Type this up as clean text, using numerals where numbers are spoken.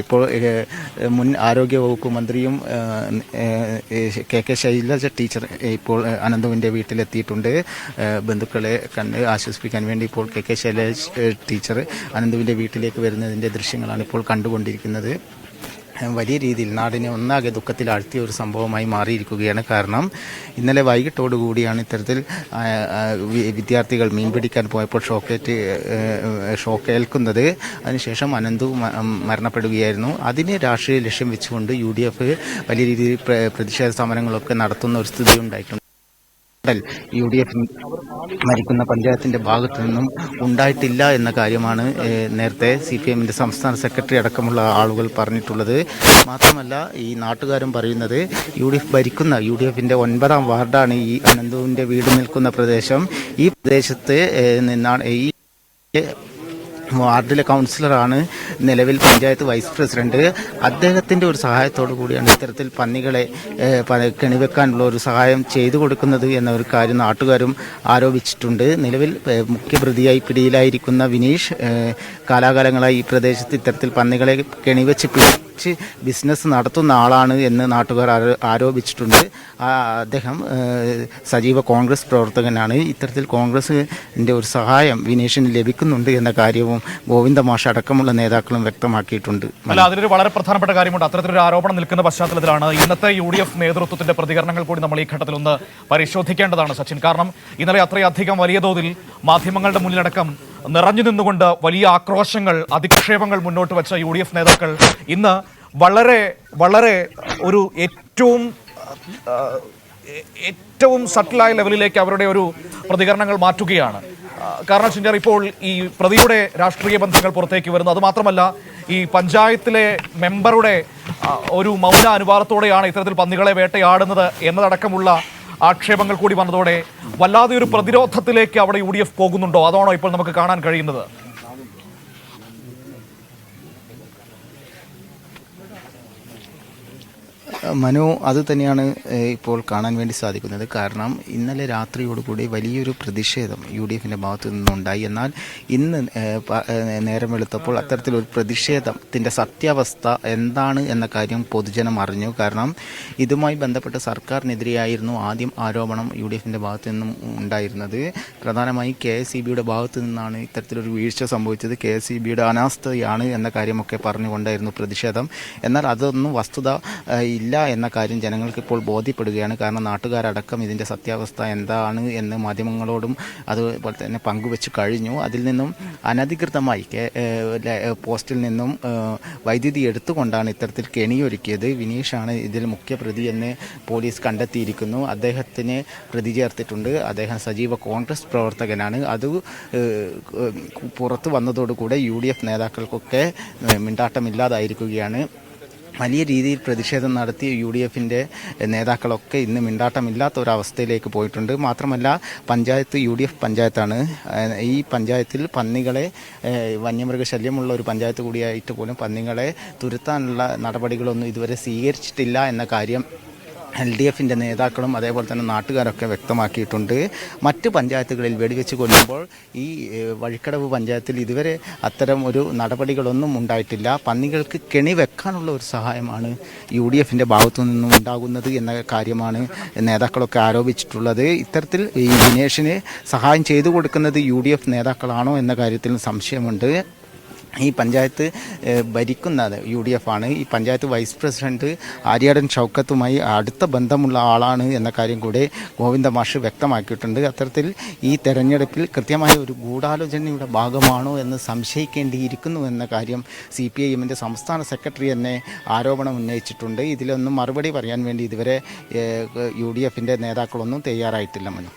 ഇപ്പോൾ മുൻ ആരോഗ്യവകുപ്പ് മന്ത്രിയും കെ ശൈലജ ടീച്ചർ ഇപ്പോൾ അനന്തുവിൻ്റെ വീട്ടിലെത്തിയിട്ടുണ്ട്. ബന്ധുക്കളെ കണ്ട് ആശ്വസിപ്പിക്കാൻ വേണ്ടി ഇപ്പോൾ കെ ശൈലജ ടീച്ചർ അനന്തുവിൻ്റെ വീട്ടിലേക്ക് വരുന്നതിൻ്റെ ദൃശ്യങ്ങളാണ് ഇപ്പോൾ കണ്ടുകൊണ്ടിരിക്കുന്നത്. വലിയ രീതിയിൽ നാടിനെ ഒന്നാകെ ദുഃഖത്തിൽ ആഴ്ത്തിയ ഒരു സംഭവമായി മാറിയിരിക്കുകയാണ്. കാരണം ഇന്നലെ വൈകിട്ടോടുകൂടിയാണ് ഇത്തരത്തിൽ വിദ്യാർത്ഥികൾ മീൻ പിടിക്കാൻ പോയപ്പോൾ ഷോക്കേൽക്കുന്നത്. അതിനുശേഷം അനന്തു മരണപ്പെടുകയായിരുന്നു. അതിനെ രാഷ്ട്രീയ ലക്ഷ്യം വെച്ചുകൊണ്ട് UDF വലിയ രീതിയിൽ പ്രതിഷേധ സമരങ്ങളൊക്കെ നടത്തുന്ന ഒരു സ്ഥിതി ഉണ്ടായിട്ടുണ്ട്. UDF മരിക്കുന്ന പഞ്ചായത്തിൻ്റെ ഭാഗത്തു നിന്നും ഉണ്ടായിട്ടില്ല എന്ന കാര്യമാണ് നേരത്തെ CPMൻ്റെ സംസ്ഥാന സെക്രട്ടറി അടക്കമുള്ള ആളുകൾ പറഞ്ഞിട്ടുള്ളത്. മാത്രമല്ല ഈ നാട്ടുകാരും പറയുന്നത് UDFൻ്റെ 9ാം വാർഡാണ് ഈ അനന്തുവിൻ്റെ വീട് നിൽക്കുന്ന പ്രദേശം. ഈ പ്രദേശത്ത് നിന്നാണ് ഈ വാർഡിലെ കൗൺസിലറാണ് നിലവിൽ പഞ്ചായത്ത് വൈസ് പ്രസിഡന്റ്. അദ്ദേഹത്തിൻ്റെ ഒരു സഹായത്തോടു കൂടിയാണ് ഇത്തരത്തിൽ പന്നികളെ കെണിവെക്കാനുള്ള ഒരു സഹായം ചെയ്തു കൊടുക്കുന്നത് എന്ന ഒരു കാര്യം നാട്ടുകാരും ആരോപിച്ചിട്ടുണ്ട്. നിലവിൽ മുഖ്യപ്രതിയായി പിടിയിലായിരിക്കുന്ന വിനീഷ് കാലാകാലങ്ങളായി ഈ പ്രദേശത്ത് ഇത്തരത്തിൽ പന്നികളെ കെണിവെച്ച് ബിസിനസ് നടത്തുന്ന ആളാണ് എന്ന് നാട്ടുകാർ ആരോപിച്ചിട്ടുണ്ട്. അദ്ദേഹം സജീവ കോൺഗ്രസ് പ്രവർത്തകനാണ്. ഇത്തരത്തിൽ കോൺഗ്രസിൻ്റെ ഒരു സഹായം വിനീഷിന് ലഭിക്കുന്നുണ്ട് എന്ന കാര്യവും ഗോവിന്ദ മാഷ് അടക്കമുള്ള നേതാക്കളും വ്യക്തമാക്കിയിട്ടുണ്ട്. അല്ല, അതിലൊരു വളരെ പ്രധാനപ്പെട്ട കാര്യമുണ്ട്. അത്തരത്തിലൊരു ആരോപണം നിൽക്കുന്ന പശ്ചാത്തലത്തിലാണ് ഇന്നത്തെ UDF നേതൃത്വത്തിന്റെ പ്രതികരണങ്ങൾ കൂടി നമ്മൾ ഈ ഘട്ടത്തിൽ ഒന്ന് പരിശോധിക്കേണ്ടതാണ് സച്ചിൻ. കാരണം ഇന്നലെ അത്രയധികം വലിയ തോതിൽ മാധ്യമങ്ങളുടെ മുന്നിലടക്കം നിറഞ്ഞു നിന്നുകൊണ്ട് വലിയ ആക്രോശങ്ങൾ, അധിക്ഷേപങ്ങൾ മുന്നോട്ട് വെച്ച UDF നേതാക്കൾ ഇന്ന് വളരെ വളരെ ഒരു ഏറ്റവും സട്ടിലായ ലെവലിലേക്ക് അവരുടെ ഒരു പ്രതികരണങ്ങൾ മാറ്റുകയാണ്. കാരണം ചിന്തർ ഇപ്പോൾ ഈ പ്രതിയുടെ രാഷ്ട്രീയ ബന്ധങ്ങൾ പുറത്തേക്ക് വരുന്നു. അതുമാത്രമല്ല, ഈ പഞ്ചായത്തിലെ മെമ്പറുടെ ഒരു മൗന അനുവാദത്തോടെയാണ് ഇത്തരത്തിൽ പന്നികളെ വേട്ടയാടുന്നത് എന്നതടക്കമുള്ള ആക്ഷേപങ്ങൾ കൂടി വന്നതോടെ വല്ലാതെ ഒരു പ്രതിരോധത്തിലേക്ക് അവിടെ UDF പോകുന്നുണ്ടോ? അതാണോ ഇപ്പോൾ നമുക്ക് കാണാൻ കഴിയുന്നത്? മനു, അത് തന്നെയാണ് ഇപ്പോൾ കാണാൻ വേണ്ടി സാധിക്കുന്നത്. കാരണം ഇന്നലെ രാത്രിയോടുകൂടി വലിയൊരു പ്രതിഷേധം UDFൻ്റെ ഭാഗത്തു നിന്നുണ്ടായി. എന്നാൽ ഇന്ന് നേരം വെളുത്തപ്പോൾ അത്തരത്തിലൊരു പ്രതിഷേധത്തിൻ്റെ സത്യാവസ്ഥ എന്താണ് എന്ന കാര്യം പൊതുജനം അറിഞ്ഞു. കാരണം ഇതുമായി ബന്ധപ്പെട്ട് സർക്കാരിനെതിരെയായിരുന്നു ആദ്യം ആരോപണം UDFൻ്റെ ഭാഗത്തു നിന്നും ഉണ്ടായിരുന്നത്. പ്രധാനമായും KSEBയുടെ ഭാഗത്തു നിന്നാണ് ഇത്തരത്തിലൊരു വീഴ്ച സംഭവിച്ചത്, KSEBയുടെ അനാസ്ഥയാണ് എന്ന കാര്യമൊക്കെ പറഞ്ഞുകൊണ്ടായിരുന്നു പ്രതിഷേധം. എന്നാൽ അതൊന്നും വസ്തുത ഇല്ല എന്ന കാര്യം ജനങ്ങൾക്ക് ഇപ്പോൾ ബോധ്യപ്പെടുകയാണ്. കാരണം നാട്ടുകാരടക്കം ഇതിൻ്റെ സത്യാവസ്ഥ എന്താണ് എന്ന് മാധ്യമങ്ങളോടും അതുപോലെ തന്നെ പങ്കുവെച്ച് കഴിഞ്ഞു. അതിൽ നിന്നും അനധികൃതമായി പോസ്റ്റിൽ നിന്നും വൈദ്യുതി എടുത്തുകൊണ്ടാണ് ഇത്തരത്തിൽ കെണിയൊരുക്കിയത്. വിനീഷാണ് ഇതിൽ മുഖ്യപ്രതി എന്ന് പോലീസ് കണ്ടെത്തിയിരിക്കുന്നു. അദ്ദേഹത്തിന് പ്രതി ചേർത്തിട്ടുണ്ട്. അദ്ദേഹം സജീവ കോൺഗ്രസ് പ്രവർത്തകനാണ്. അത് പുറത്തു വന്നതോടുകൂടെ UDF നേതാക്കൾക്കൊക്കെ മിണ്ടാട്ടമില്ലാതായിരിക്കുകയാണ്. വലിയ രീതിയിൽ പ്രതിഷേധം നടത്തിയ UDFൻ്റെ നേതാക്കളൊക്കെ ഇന്ന് മിണ്ടാട്ടമില്ലാത്ത ഒരവസ്ഥയിലേക്ക് പോയിട്ടുണ്ട്. മാത്രമല്ല, പഞ്ചായത്ത് UDF പഞ്ചായത്താണ്. ഈ പഞ്ചായത്തിൽ പന്നികളെ വന്യമൃഗശല്യമുള്ള ഒരു പഞ്ചായത്ത് കൂടിയായിട്ട് പോലും പന്നികളെ തുരത്താനുള്ള നടപടികളൊന്നും ഇതുവരെ സ്വീകരിച്ചിട്ടില്ല എന്ന കാര്യം LDFൻ്റെ നേതാക്കളും അതേപോലെ തന്നെ നാട്ടുകാരൊക്കെ വ്യക്തമാക്കിയിട്ടുണ്ട്. മറ്റ് പഞ്ചായത്തുകളിൽ വെടിവെച്ച് കൊല്ലുമ്പോൾ ഈ വഴിക്കടവ് പഞ്ചായത്തിൽ ഇതുവരെ അത്തരം ഒരു നടപടികളൊന്നും ഉണ്ടായിട്ടില്ല. പന്നികൾക്ക് കെണി വെക്കാനുള്ള ഒരു സഹായമാണ് UDFൻ്റെ ഭാഗത്തു നിന്നും ഉണ്ടാകുന്നത് എന്ന കാര്യമാണ് നേതാക്കളൊക്കെ ആരോപിച്ചിട്ടുള്ളത്. ഇത്തരത്തിൽ ഈ വിനേഷിന് സഹായം ചെയ്തു കൊടുക്കുന്നത് UDF നേതാക്കളാണോ എന്ന കാര്യത്തിൽ സംശയമുണ്ട്. ഈ പഞ്ചായത്ത് ഭരിക്കുന്നത് UDF ആണ്. ഈ പഞ്ചായത്ത് വൈസ് പ്രസിഡന്റ് ആര്യാടൻ ഷൗക്കത്തുമായി അടുത്ത ബന്ധമുള്ള ആളാണ് എന്ന കാര്യം കൂടെ ഗോവിന്ദ മാഷ് വ്യക്തമാക്കിയിട്ടുണ്ട്. അത്തരത്തിൽ ഈ തെരഞ്ഞെടുപ്പിൽ കൃത്യമായ ഒരു ഗൂഢാലോചനയുടെ ഭാഗമാണോ എന്ന് സംശയിക്കേണ്ടിയിരിക്കുന്നു എന്ന കാര്യം CPIMൻ്റെ സംസ്ഥാന സെക്രട്ടറി തന്നെ ആരോപണം ഉന്നയിച്ചിട്ടുണ്ട്. ഇതിലൊന്നും മറുപടി പറയാൻ വേണ്ടി ഇതുവരെ UDFൻ്റെ നേതാക്കളൊന്നും തയ്യാറായിട്ടില്ല. മനു.